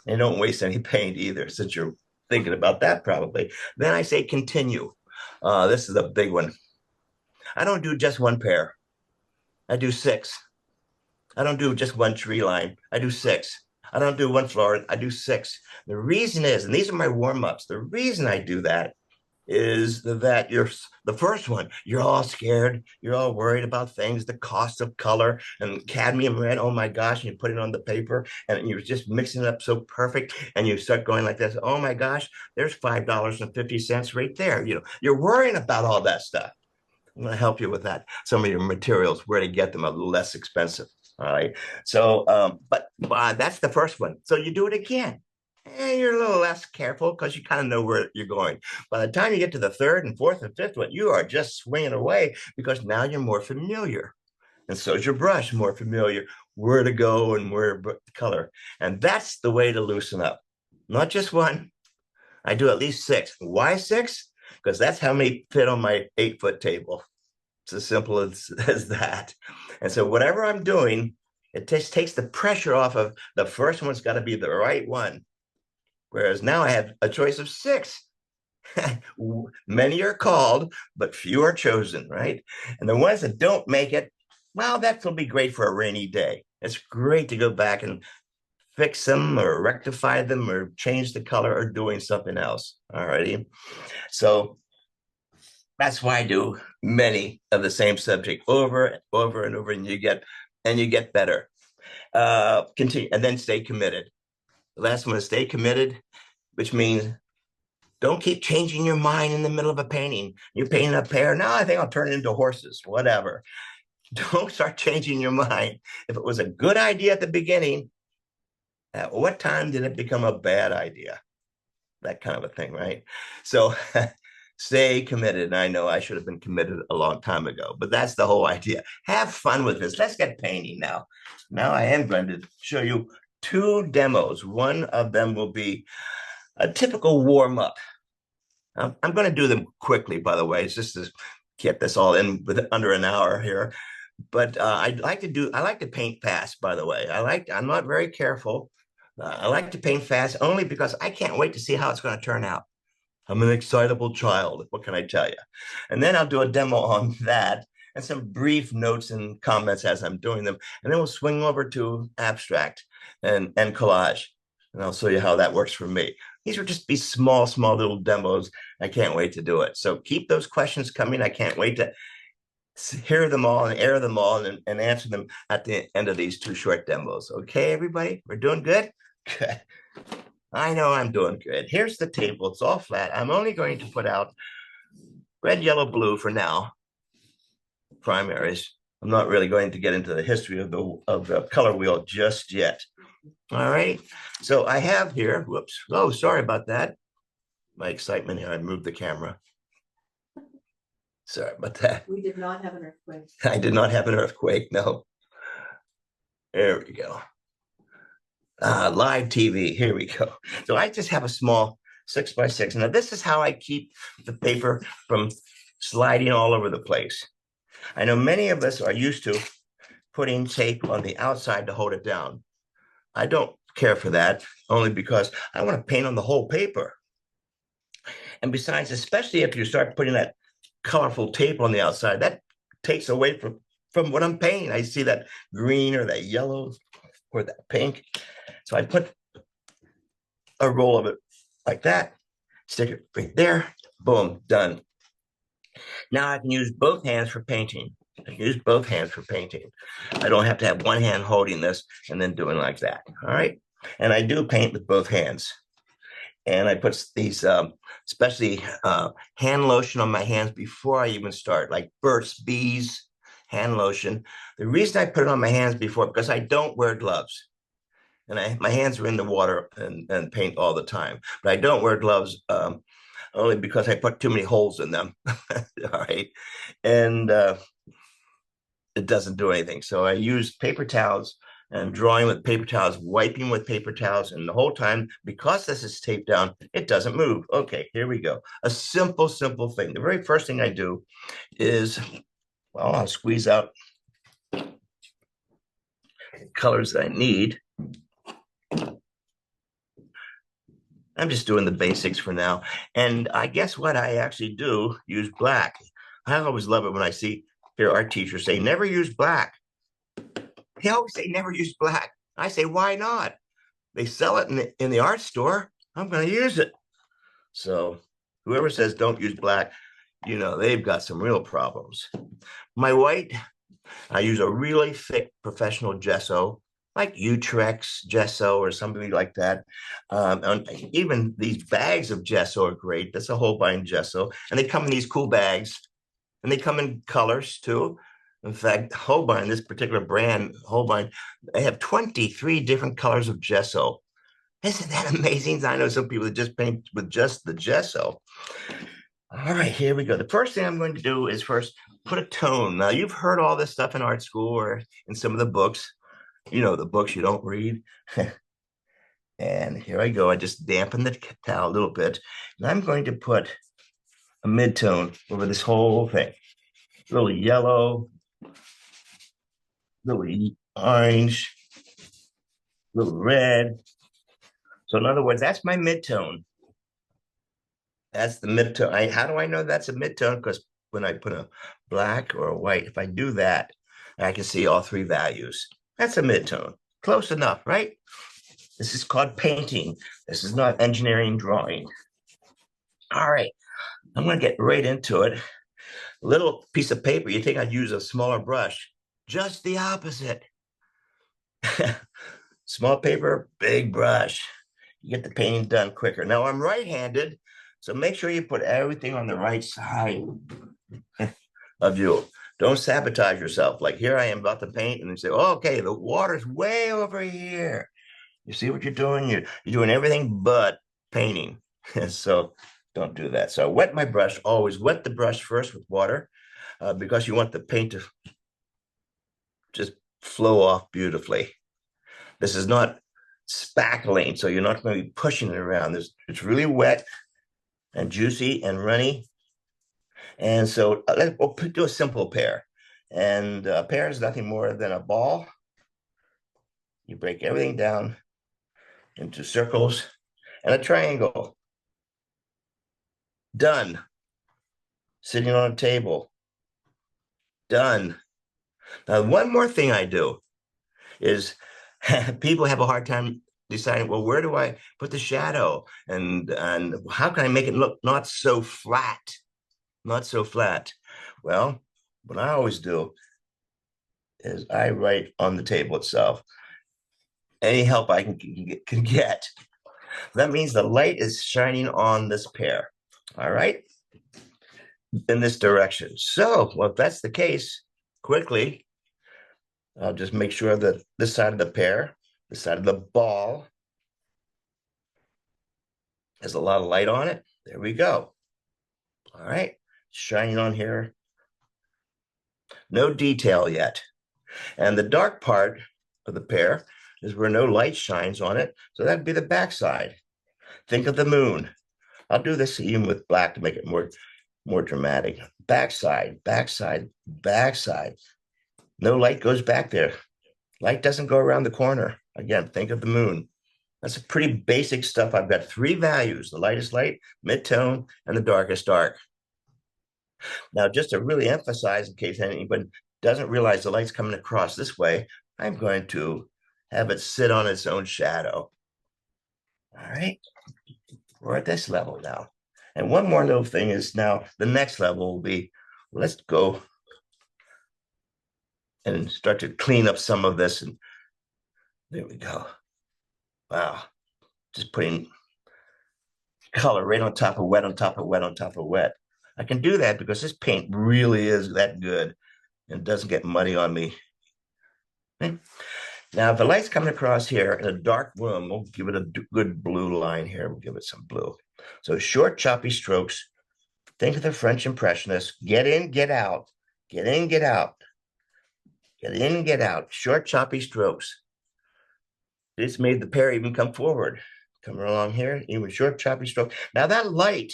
And don't waste any paint either, since you're thinking about that probably. Then I say continue. This is a big one. I don't do just one pair. I do 6. I don't do just one tree line. I do 6. I don't do one floor. I do 6. The reason is, and these are my warm-ups, the reason I do that is that you're the first one, you're all scared, you're all worried about things, the cost of color and cadmium red, oh my gosh, and you put it on the paper and you're just mixing it up so perfect, and you start going like this, oh my gosh, there's $5.50 right there. You're worrying about all that stuff. I'm going to help you with that. Some of your materials, where to get them, are less expensive. All right. So, but that's the first one. So you do it again. And you're a little less careful because you kind of know where you're going. By the time you get to the third and fourth and fifth one, you are just swinging away because now you're more familiar. And so is your brush more familiar, where to go and where to color. And that's the way to loosen up. Not just one. I do at least six. Why six? Because that's how many fit on my 8-foot table. It's as simple as that. And so whatever I'm doing, it just takes the pressure off of the first one's got to be the right one. Whereas now I have a choice of six. Many are called, but few are chosen, right? And the ones that don't make it, well, that will be great for a rainy day. It's great to go back and fix them or rectify them or change the color or doing something else. All righty. So that's why I do many of the same subject over and over and over, and you get better. Continue and then stay committed. The last one is stay committed, which means don't keep changing your mind in the middle of a painting. You're painting a pair. Now I think I'll turn it into horses, whatever. Don't start changing your mind. If it was a good idea at the beginning, at what time did it become a bad idea? That kind of a thing, right? So stay committed. And I know I should have been committed a long time ago, but that's the whole idea. Have fun with this. Let's get painting now. Now I am going to show you 2 demos. One of them will be a typical warm-up. I'm going to do them quickly, by the way. It's just to get this all in with under an hour here. But I like to paint fast, by the way. I'm not very careful. I like to paint fast only because I can't wait to see how it's going to turn out. I'm an excitable child. What can I tell you? And then I'll do a demo on that and some brief notes and comments as I'm doing them. And then we'll swing over to abstract and collage. And I'll show you how that works for me. These will just be small little demos. I can't wait to do it. So keep those questions coming. I can't wait to hear them all and air them all and answer them at the end of these 2 short demos. Okay, everybody? We're doing good? Good. I know I'm doing good. Here's the table. It's all flat. I'm only going to put out red, yellow, blue for now, primaries. I'm not really going to get into the history of the color wheel just yet. All right. So I have here, whoops. Oh, sorry about that. My excitement here. I moved the camera. Sorry about that.
We did not have an earthquake.
I did not have an earthquake, no. There we go. Live TV, here we go. So I just have a small 6x6. Now this is how I keep the paper from sliding all over the place. I know many of us are used to putting tape on the outside to hold it down. I don't care for that, only because I want to paint on the whole paper. And besides, especially if you start putting that colorful tape on the outside, that takes away from what I'm painting. I see that green or that yellow or that pink. So I put a roll of it like that, stick it right there, boom, done. Now I can use both hands for painting. I can use both hands for painting. I don't have to have one hand holding this and then doing like that. All right. And I do paint with both hands. And I put these, especially hand lotion on my hands before I even start, like Burt's Bees hand lotion. The reason I put it on my hands before, because I don't wear gloves. And my hands are in the water and paint all the time. But I don't wear gloves only because I put too many holes in them. All right. And it doesn't do anything. So I use paper towels and drawing with paper towels, wiping with paper towels. And the whole time, because this is taped down, it doesn't move. Okay, here we go. A simple thing. The very first thing I do is, well, I'll squeeze out the colors that I need. I'm just doing the basics for now. And I guess what I actually do, use black. I always love it when I hear our teachers say, never use black. They always say never use black. I say, why not? They sell it in the art store. I'm going to use it. So Whoever says don't use black, they've got some real problems. My white, I use a really thick professional gesso, like Utrex gesso or something like that. And even these bags of gesso are great. That's a Holbein gesso. And they come in these cool bags, and they come in colors too. In fact, Holbein, this particular brand, Holbein, they have 23 different colors of gesso. Isn't that amazing? I know some people that just paint with just the gesso. All right, here we go. The first thing I'm going to do is first put a tone. Now, you've heard all this stuff in art school or in some of the books, the books you don't read. And here I go. I just dampen the towel a little bit. And I'm going to put a mid-tone over this whole thing. A little yellow, a little orange, a little red. So in other words, that's my mid-tone. That's the mid-tone. How do I know that's a mid-tone? Because when I put a black or a white, if I do that, I can see all three values. That's a mid-tone. Close enough, right? This is called painting. This is not engineering drawing. All right, I'm going to get right into it. A little piece of paper, you think I'd use a smaller brush. Just the opposite. Small paper, big brush. You get the painting done quicker. Now, I'm right-handed, so make sure you put everything on the right side of you. Don't sabotage yourself. Like here I am about to paint, and you say, oh, okay, the water's way over here. You see what you're doing? You're doing everything but painting. So don't do that. So I wet my brush. Always wet the brush first with water because you want the paint to just flow off beautifully. This is not spackling, so you're not going to be pushing it around. It's really wet and juicy and runny. And so we'll do a simple pear. And a pear is nothing more than a ball. You break everything down into circles and a triangle. Done. Sitting on a table. Done. Now, one more thing I do is people have a hard time deciding, well, where do I put the shadow? And how can I make it look not so flat? Not so flat. Well, what I always do is I write on the table itself any help I can get. That means the light is shining on this pear. All right. In this direction. So, well, if that's the case, quickly, I'll just make sure that this side of the pear, this side of the ball, has a lot of light on it. There we go. All right. Shining on here. No detail yet. And the dark part of the pear is where no light shines on it. So that'd be the backside. Think of the moon. I'll do this even with black to make it more dramatic. Backside, backside, backside. No light goes back there. Light doesn't go around the corner. Again, think of the moon. That's a pretty basic stuff. I've got three values: the lightest light, mid-tone, and the darkest dark. Now, just to really emphasize, in case anybody doesn't realize the light's coming across this way, I'm going to have it sit on its own shadow. All right, we're at this level now. And one more little thing is now the next level will be, let's go and start to clean up some of this. And there we go. Wow. Just putting color right on top of wet, on top of wet, on top of wet. I can do that because this paint really is that good and doesn't get muddy on me. Okay. Now, if the light's coming across here in a dark room, we'll give it a good blue line here. We'll give it some blue. So short, choppy strokes. Think of the French Impressionists. Get in, get out. Get in, get out. Get in, get out. Short, choppy strokes. This made the pear even come forward. Come along here, even short, choppy stroke. Now that light,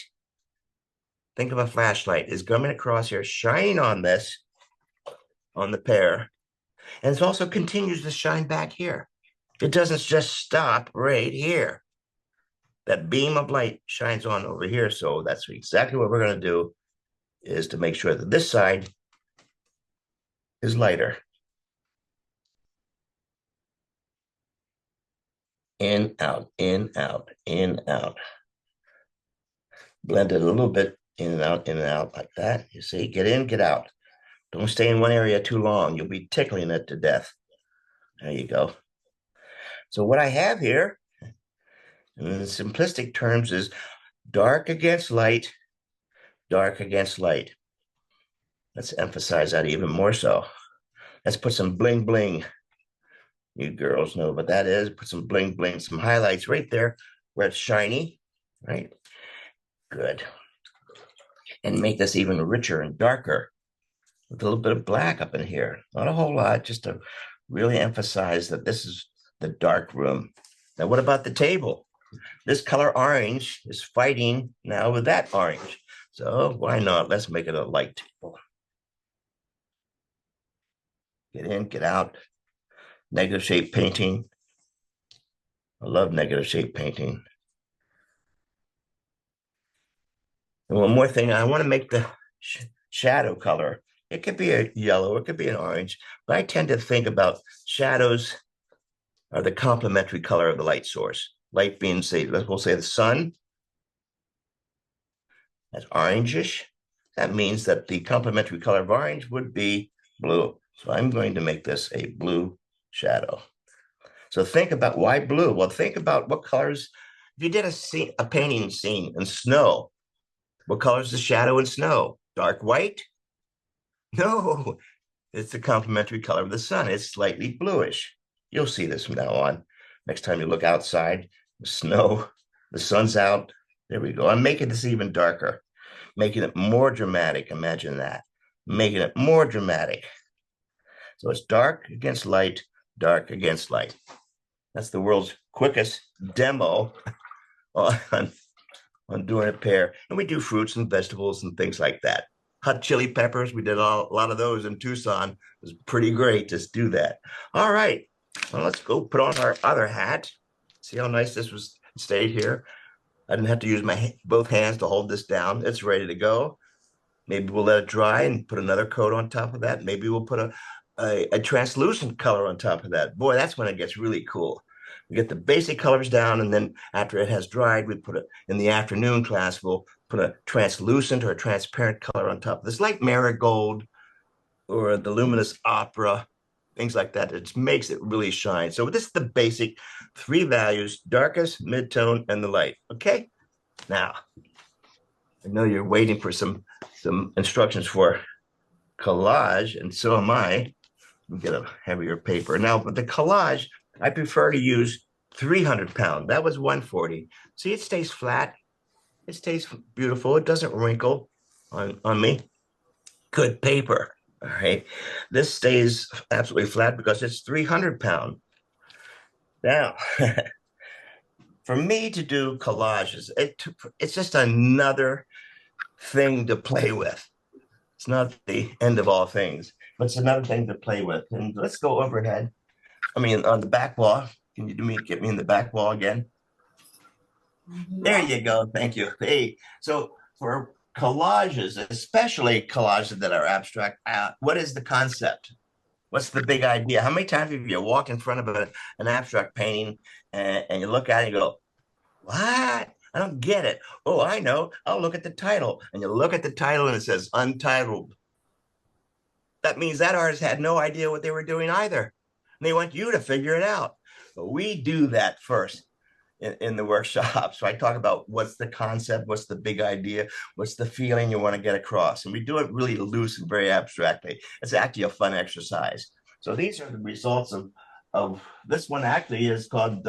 think of a flashlight, is coming across here, shining on this, on the pear. And it also continues to shine back here. It doesn't just stop right here. That beam of light shines on over here. So that's exactly what we're going to do, is to make sure that this side is lighter. In, out, in, out, in, out. Blend it a little bit in and out like that. You see, get in, get out. Don't stay in one area too long. You'll be tickling it to death. There you go. So what I have here, in simplistic terms, is dark against light, dark against light. Let's emphasize that even more so. Let's put some bling bling. You girls know what that is. Put some bling bling, some highlights right there where it's shiny, right? Good. And make this even richer and darker with a little bit of black up in here. Not a whole lot, just to really emphasize that this is the dark room. Now, what about the table? This color orange is fighting now with that orange. So why not? Let's make it a light table. Get in, get out. Negative shape painting. I love negative shape painting. And one more thing, I want to make the shadow color. It could be a yellow, it could be an orange, but I tend to think about shadows are the complementary color of the light source. Light being, say, we'll say the sun. That's orangish. That means that the complementary color of orange would be blue. So I'm going to make this a blue shadow. So think about why blue? Well, think about what colors. If you did a painting scene in snow, what color is the shadow in snow? Dark white? No, it's the complementary color of the sun. It's slightly bluish. You'll see this from now on. Next time you look outside, the snow, the sun's out. There we go. I'm making this even darker, making it more dramatic. Imagine that. Making it more dramatic. So it's dark against light, dark against light. That's the world's quickest demo on doing a pair. And we do fruits and vegetables and things like that. Hot chili peppers, we did a lot of those in Tucson. It was pretty great to do that. All right, well, let's go put on our other hat. See how nice this was stayed here. I didn't have to use my both hands to hold this down. It's ready to go. Maybe we'll let it dry and put another coat on top of that. Maybe we'll put a translucent color on top of that. Boy, that's when it gets really cool. We get the basic colors down, and then after it has dried, we put it in the afternoon class. We'll put a translucent or a transparent color on top of this, like marigold or the luminous opera, things like that. It makes it really shine. So this is the basic 3 values: darkest, mid-tone, and the light. Okay, now I know you're waiting for some instructions for collage, and so am I. Get a heavier paper now, but the collage, I prefer to use 300 pound. That was 140. See, it stays flat. It stays beautiful. It doesn't wrinkle on me. Good paper. All right. This stays absolutely flat because it's 300 pound. Now, for me to do collages, it's just another thing to play with. It's not the end of all things, but it's another thing to play with. And let's go overhead. I mean, on the back wall. Can you get me in the back wall again? There you go. Thank you. Hey, so for collages, especially collages that are abstract, what is the concept? What's the big idea? How many times have you walked in front of an abstract painting and you look at it and you go, what? I don't get it. Oh, I know. I'll look at the title. And you look at the title and it says untitled. That means that artist had no idea what they were doing either. And they want you to figure it out. But we do that first in the workshop. So I talk about what's the concept, what's the big idea, what's the feeling you want to get across. And we do it really loose and very abstractly. It's actually a fun exercise. So these are the results of this one. Actually is called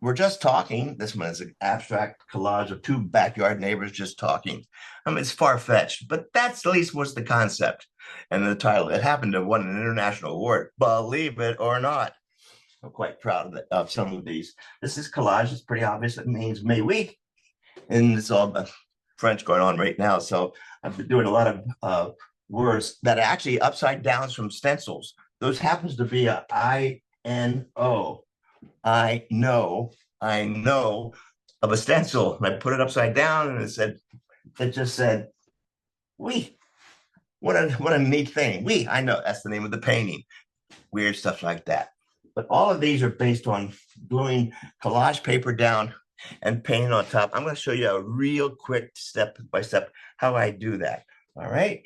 We're Just Talking. This one is an abstract collage of 2 backyard neighbors just talking. I mean, it's far-fetched, but that's at least was the concept. And the title, it happened to win an international award, believe it or not. I'm quite proud of some of these. This is collage. It's pretty obvious. It means May week. And it's all French going on right now. So I've been doing a lot of words that are actually upside downs from stencils. Those happens to be a I-N-O. I know of a stencil. And I put it upside down and it just said, we. What a neat thing. I know that's the name of the painting. Weird stuff like that. But all of these are based on gluing collage paper down and painting on top. I'm going to show you a real quick step by step how I do that. All right.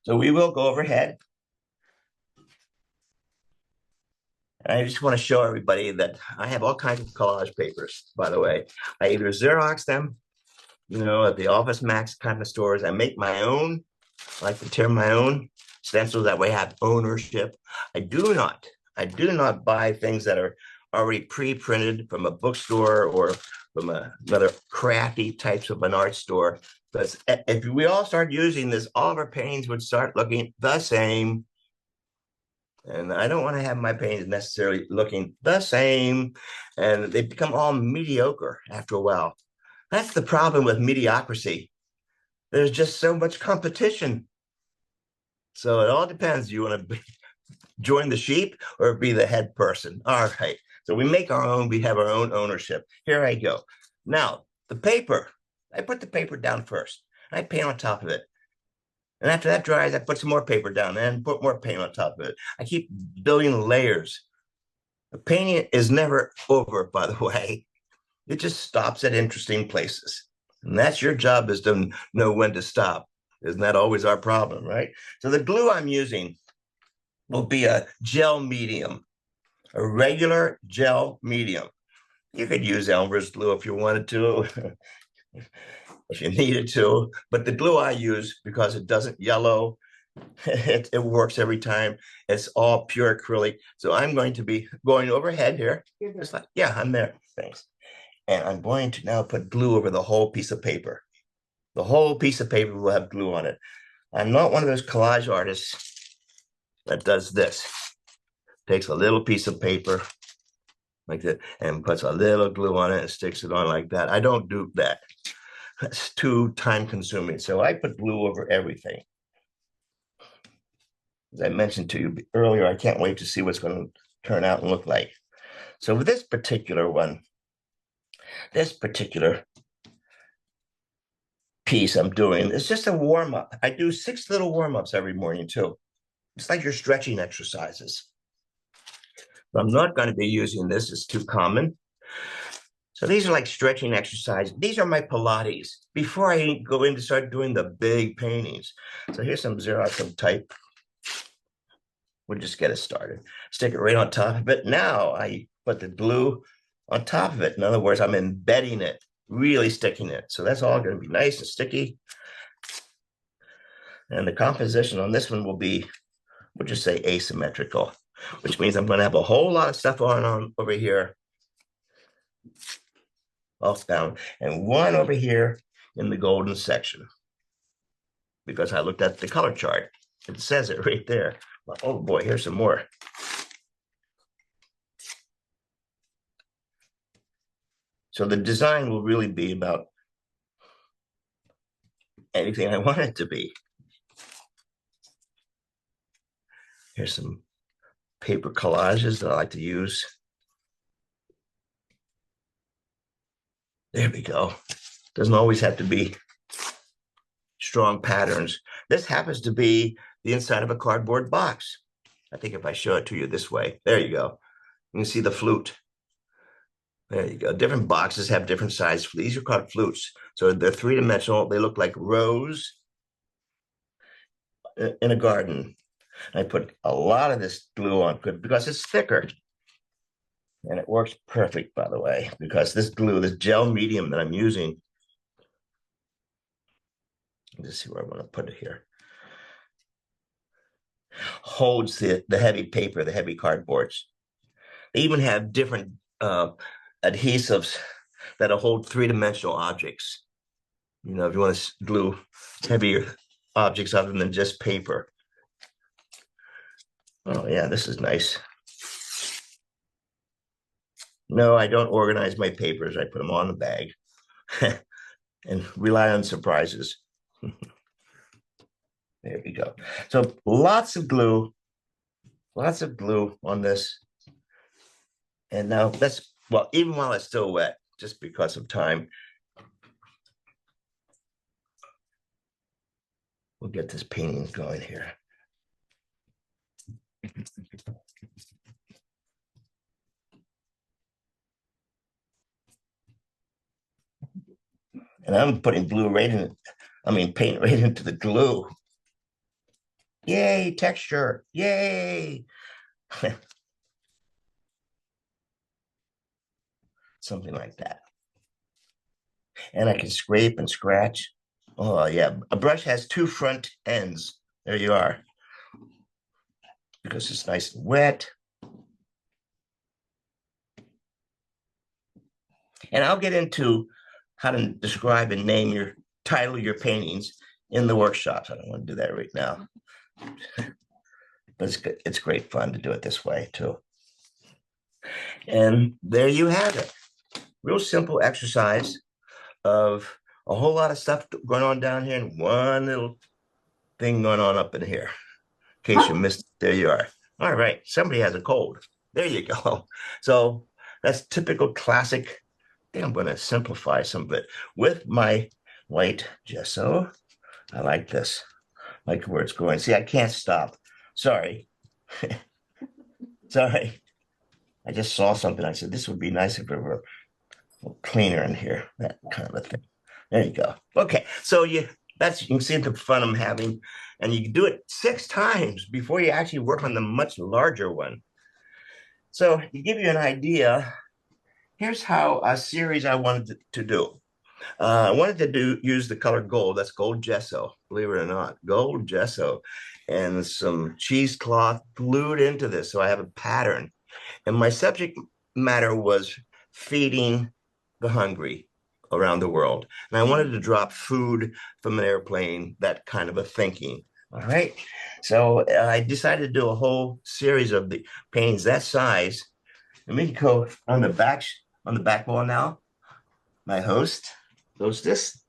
So we will go overhead. And I just want to show everybody that I have all kinds of collage papers, by the way. I either Xerox them, at the Office Max kind of stores. I make my own. I like to tear my own stencils. That way I have ownership. I do not buy things that are already pre-printed from a bookstore or from another crafty types of an art store. Because if we all start using this, all of our paintings would start looking the same. And I don't want to have my paintings necessarily looking the same, and they become all mediocre after a while. That's the problem with mediocrity. There's just so much competition. So it all depends. You want to join the sheep or be the head person? All right. So we make our own, we have our own ownership. Here I go. Now, the paper, I put the paper down first. I paint on top of it. And after that dries, I put some more paper down and put more paint on top of it. I keep building layers. The painting is never over, by the way. It just stops at interesting places. And that's your job, is to know when to stop. Isn't that always our problem, right? So the glue I'm using will be a gel medium, a regular gel medium. You could use Elmer's glue if you wanted to, if you needed to. But the glue I use, because it doesn't yellow, it works every time. It's all pure acrylic. So I'm going to be going overhead here. Just like, yeah, I'm there. Thanks. And I'm going to now put glue over the whole piece of paper. The whole piece of paper will have glue on it. I'm not one of those collage artists that does this. Takes a little piece of paper like that and puts a little glue on it and sticks it on like that. I don't do that. That's too time consuming. So I put glue over everything. As I mentioned to you earlier, I can't wait to see what's going to turn out and look like. So with this particular one, this particular piece I'm doing, it's just a warm-up. I do 6 little warm-ups every morning too. It's like your stretching exercises. But I'm not going to be using this. It's too common. So these are like stretching exercises. These are my Pilates before I go in to start doing the big paintings. So here's some Xerox type. We'll just get it started. Stick it right on top of it. Now I put the glue on top of it. In other words, I'm embedding it, really sticking it. So that's all going to be nice and sticky. And the composition on this one will be, we'll just say asymmetrical, which means I'm going to have a whole lot of stuff on over here, off down, and one over here in the golden section. Because I looked at the color chart. It says it right there. Oh boy, here's some more. So the design will really be about anything I want it to be. Here's some paper collages that I like to use. There we go. Doesn't always have to be strong patterns. This happens to be the inside of a cardboard box. I think if I show it to you this way, there you go. You can see the flute. There you go. Different boxes have different size. These are called flutes. So they're 3-dimensional. They look like rows in a garden. I put a lot of this glue on because it's thicker. And it works perfect, by the way, because this glue, this gel medium that I'm using, let's see where I want to put it here, holds the heavy paper, the heavy cardboards. They even have different adhesives that'll hold 3-dimensional objects. If you want to glue heavier objects other than just paper. Oh, yeah, this is nice. No, I don't organize my papers. I put them all in the bag and rely on surprises. There we go. So lots of glue on this. And now well, even while it's still wet, just because of time, we'll get this painting going here. And I'm putting glue right in it. I mean, paint right into the glue. Yay, texture. Yay. Something like that. And I can scrape and scratch. Oh, yeah. A brush has two front ends. There you are. Because it's nice and wet. And I'll get into how to describe and name your title your paintings in the workshops. I don't want to do that right now. But it's great fun to do it this way too. And there you have it. Real simple exercise of a whole lot of stuff going on down here and one little thing going on up in here. In case you missed it, there you are. All right, somebody has a cold. There you go. So that's typical classic. I think I'm going to simplify some of it with my white gesso. I like this. I like where it's going. See, I can't stop. Sorry. Sorry. I just saw something. I said, this would be nice if it were cleaner in here, that kind of a thing. There you go. Okay, so you can see the fun I'm having, and you can do it 6 times before you actually work on the much larger one. So to give you an idea, here's how a series I wanted to do. I wanted to use the color gold. That's gold gesso, believe it or not, gold gesso, and some cheesecloth glued into this, so I have a pattern. And my subject matter was feeding the hungry around the world. And I wanted to drop food from an airplane, that kind of a thinking. All right. So I decided to do a whole series of the paintings that size. Let me go on the back wall now. My hostess.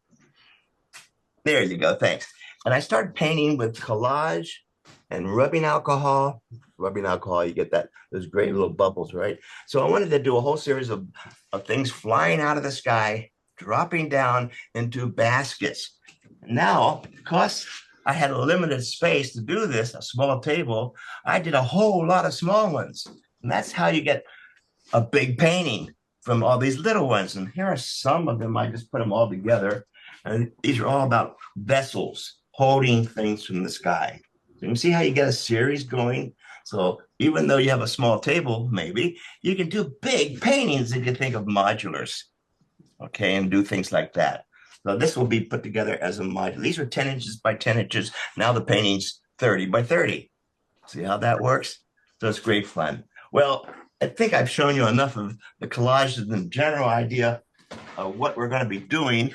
There you go. Thanks. And I started painting with Collage and rubbing alcohol. Rubbing alcohol, you get those great little bubbles, right? So I wanted to do a whole series of things flying out of the sky, dropping down into baskets. Now, because I had a limited space to do this, a small table, I did a whole lot of small ones. And that's how you get a big painting from all these little ones. And here are some of them. I just put them all together. And these are all about vessels holding things from the sky. So you can see how you get a series going. So even though you have a small table, maybe, you can do big paintings if you think of modulars, okay, and do things like that. So this will be put together as a modular. These are 10 inches by 10 inches. Now the painting's 30 by 30. See how that works? So it's great fun. Well, I think I've shown you enough of the collages and the general idea of what we're going to be doing,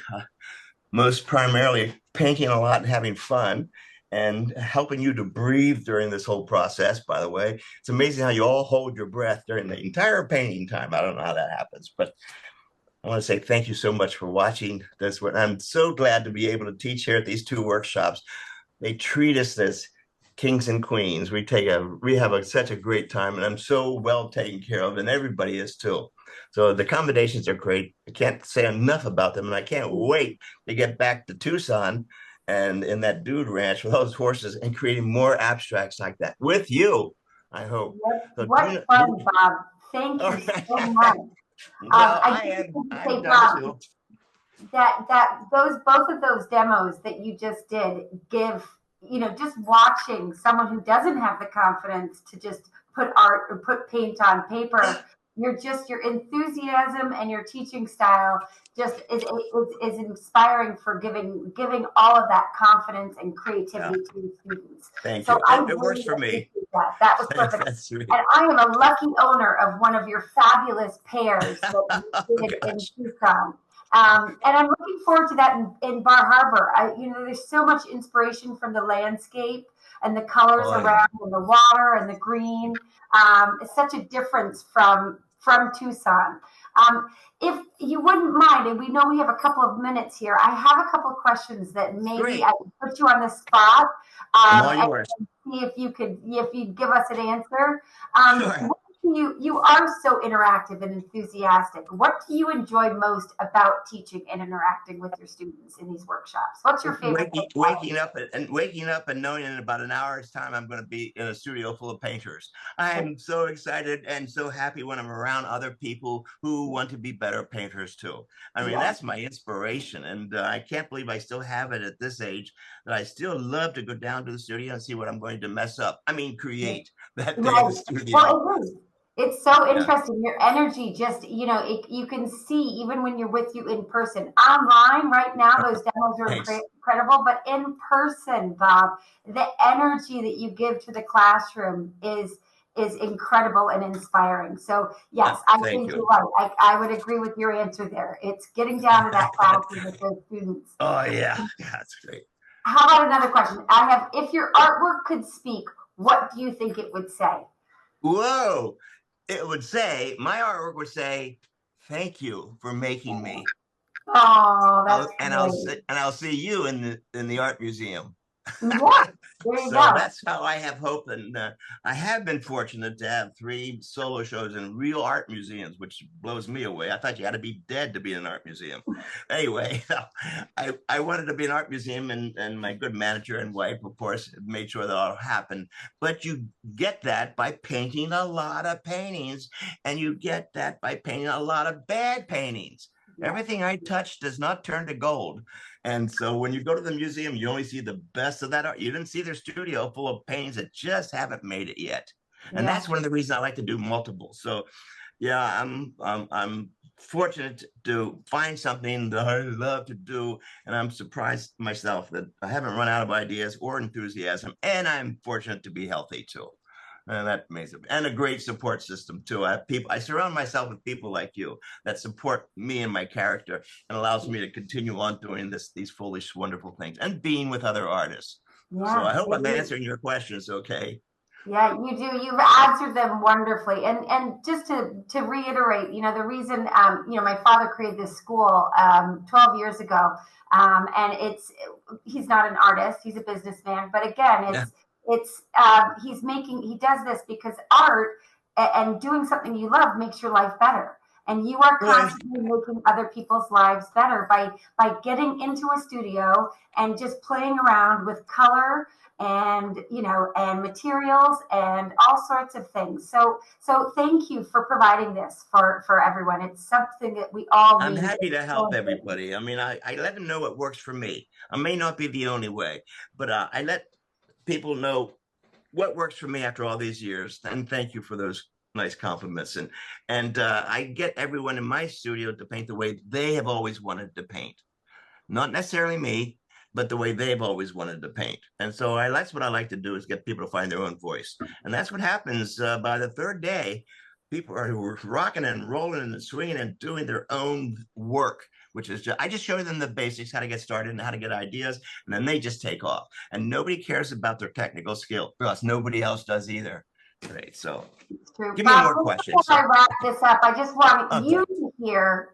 most primarily painting a lot and having fun, and helping you to breathe during this whole process. By the way, it's amazing how you all hold your breath during the entire painting time. I don't know how that happens, but I want to say thank you so much for watching this one. I'm so glad to be able to teach here at these 2 workshops. They treat us as kings and queens. We have such a great time, and I'm so well taken care of, and everybody is too. So the accommodations are great. I can't say enough about them, and I can't wait to get back to Tucson and in that dude ranch with those horses and creating more abstracts like that with you, I hope.
What fun, Bob. Thank you so much.
Well, I'm done too.
Both of those demos that you just did give, just watching someone who doesn't have the confidence to just put art or put paint on paper, your enthusiasm and your teaching style just is inspiring for giving all of that confidence and creativity to the students.
Thank you. It works for me.
That was perfect. And I am a lucky owner of one of your fabulous pairs that you did in Tucson. And I'm looking forward to that in Bar Harbor. There's so much inspiration from the landscape and the colors around and the water and the green. It's such a difference from Tucson. If you wouldn't mind, and we know we have a couple of minutes here, I have a couple of questions that maybe I can put you on the spot. And see if you'd give us an answer.
Sure.
What you are so interactive and enthusiastic. What do you enjoy most about teaching and interacting with your students in these workshops? What's your favorite thing?
Waking up and knowing in about an hour's time I'm going to be in a studio full of painters. I'm so excited and so happy when I'm around other people who want to be better painters too. I mean, that's my inspiration, and I can't believe I still have it at this age, that I still love to go down to the studio and see what I'm going to mess up. I mean, create that day in the studio.
Well, it is. It's so interesting. Your energy just, you can see even when you're with you in person. Online right now, those demos are incredible, but in person, Bob, the energy that you give to the classroom is incredible and inspiring. So yes, I think you're right. I would agree with your answer there. It's getting down to that classroom with those students.
Oh yeah, that's great.
How about another question? I have, if your artwork could speak, what do you think it would say?
Whoa. It would say, my artwork would say, "Thank you for making me."
Oh, that's great.
And I'll see you in the art museum.
Yeah, there you
So
go.
that's how I have hope, and I have been fortunate to have 3 solo shows in real art museums, which blows me away. I thought you had to be dead to be in an art museum. Anyway, I wanted to be an art museum, and my good manager and wife, of course, made sure that all happened. But you get that by painting a lot of paintings, and you get that by painting a lot of bad paintings. Everything I touch does not turn to gold. And so when you go to the museum, you only see the best of that art. You didn't see their studio full of paintings that just haven't made it yet. And that's one of the reasons I like to do multiple. So yeah, I'm fortunate to find something that I love to do. And I'm surprised myself that I haven't run out of ideas or enthusiasm. And I'm fortunate to be healthy too. And that makes it, and a great support system too. I surround myself with people like you that support me and my character, and allows me to continue on doing these foolish, wonderful things, and being with other artists. So I hope I'm answering your questions okay.
Yeah, you do. You've answered them wonderfully. And just to reiterate, the reason, my father created this school 12 years ago, and he's not an artist, he's a businessman. But again, he does this because art and doing something you love makes your life better. And you are constantly making other people's lives better by getting into a studio and just playing around with color and and materials and all sorts of things. So thank you for providing this for everyone. It's something that we all need.
I'm happy to help everybody. I mean, I let them know what works for me. I may not be the only way, but I let people know what works for me after all these years. And thank you for those nice compliments. And I get everyone in my studio to paint the way they have always wanted to paint. Not necessarily me, but the way they've always wanted to paint. And so that's what I like to do, is get people to find their own voice. And that's what happens by the 3rd day. People are rocking and rolling and swinging and doing their own work, which is I just show them the basics, how to get started and how to get ideas, and then they just take off. And nobody cares about their technical skill, because nobody else does either. Great. So give me more questions.
Before I wrap this up, I just want you to hear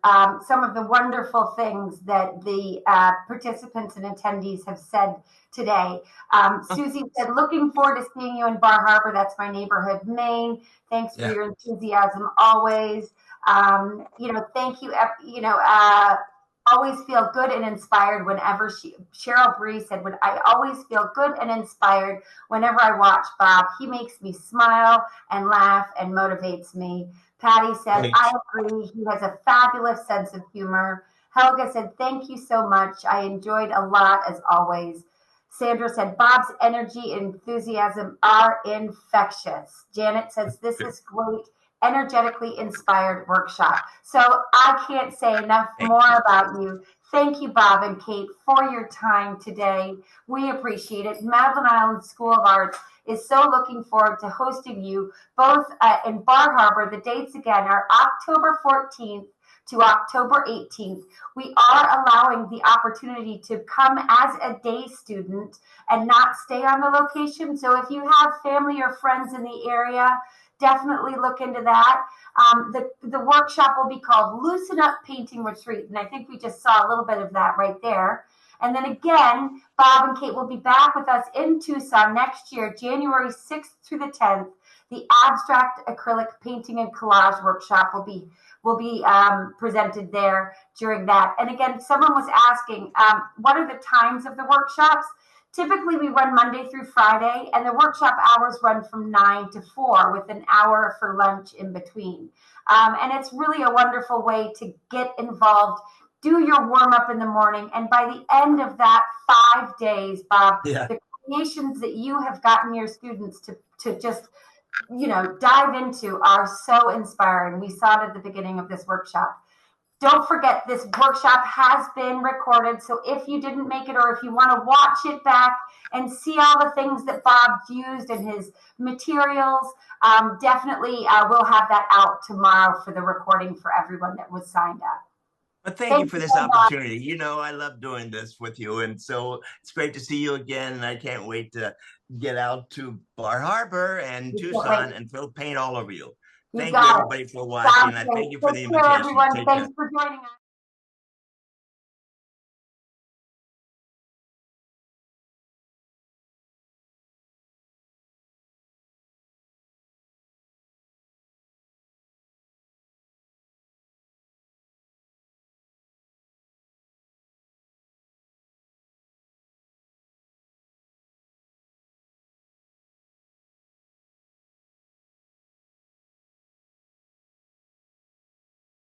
some of the wonderful things that the participants and attendees have said today. Susie said, "Looking forward to seeing you in Bar Harbor. That's my neighborhood, Maine. Thanks for your enthusiasm always. Thank you. Always feel good and inspired whenever Cheryl Bree said, I always feel good and inspired whenever I watch Bob. He makes me smile and laugh and motivates me." Patty said, "I agree. He has a fabulous sense of humor." Helga said, "Thank you so much. I enjoyed a lot as always." Sandra said, "Bob's energy and enthusiasm are infectious." Janet says, "This is great. Energetically inspired workshop." So I can't say enough more about you. Thank you, Bob and Kate, for your time today. We appreciate it. Madeline Island School of Arts is so looking forward to hosting you both in Bar Harbor. The dates again are October 14th to October 18th. We are allowing the opportunity to come as a day student and not stay on the location. So if you have family or friends in the area, definitely look into that. The workshop will be called Loosen Up Painting Retreat, and I think we just saw a little bit of that right there. And then again, Bob and Kate will be back with us in Tucson next year, January 6th through the 10th. The abstract acrylic painting and collage workshop will be presented there during that. And again, someone was asking, what are the times of the workshops? Typically, we run Monday through Friday, and the workshop hours run from 9 to 4 with an hour for lunch in between. And it's really a wonderful way to get involved, do your warm up in the morning. And by the end of that 5 days, Bob, the creations that you have gotten your students to just, dive into are so inspiring. We saw it at the beginning of this workshop. Don't forget, this workshop has been recorded. So if you didn't make it, or if you want to watch it back and see all the things that Bob used in his materials, definitely we'll have that out tomorrow for the recording for everyone that was signed up.
But thank you for this opportunity. I love doing this with you. And so it's great to see you again. And I can't wait to get out to Bar Harbor and Tucson and throw paint all over you. Thank you, everybody, for watching. And I thank you for the invitation.
Everyone. Thanks for joining us.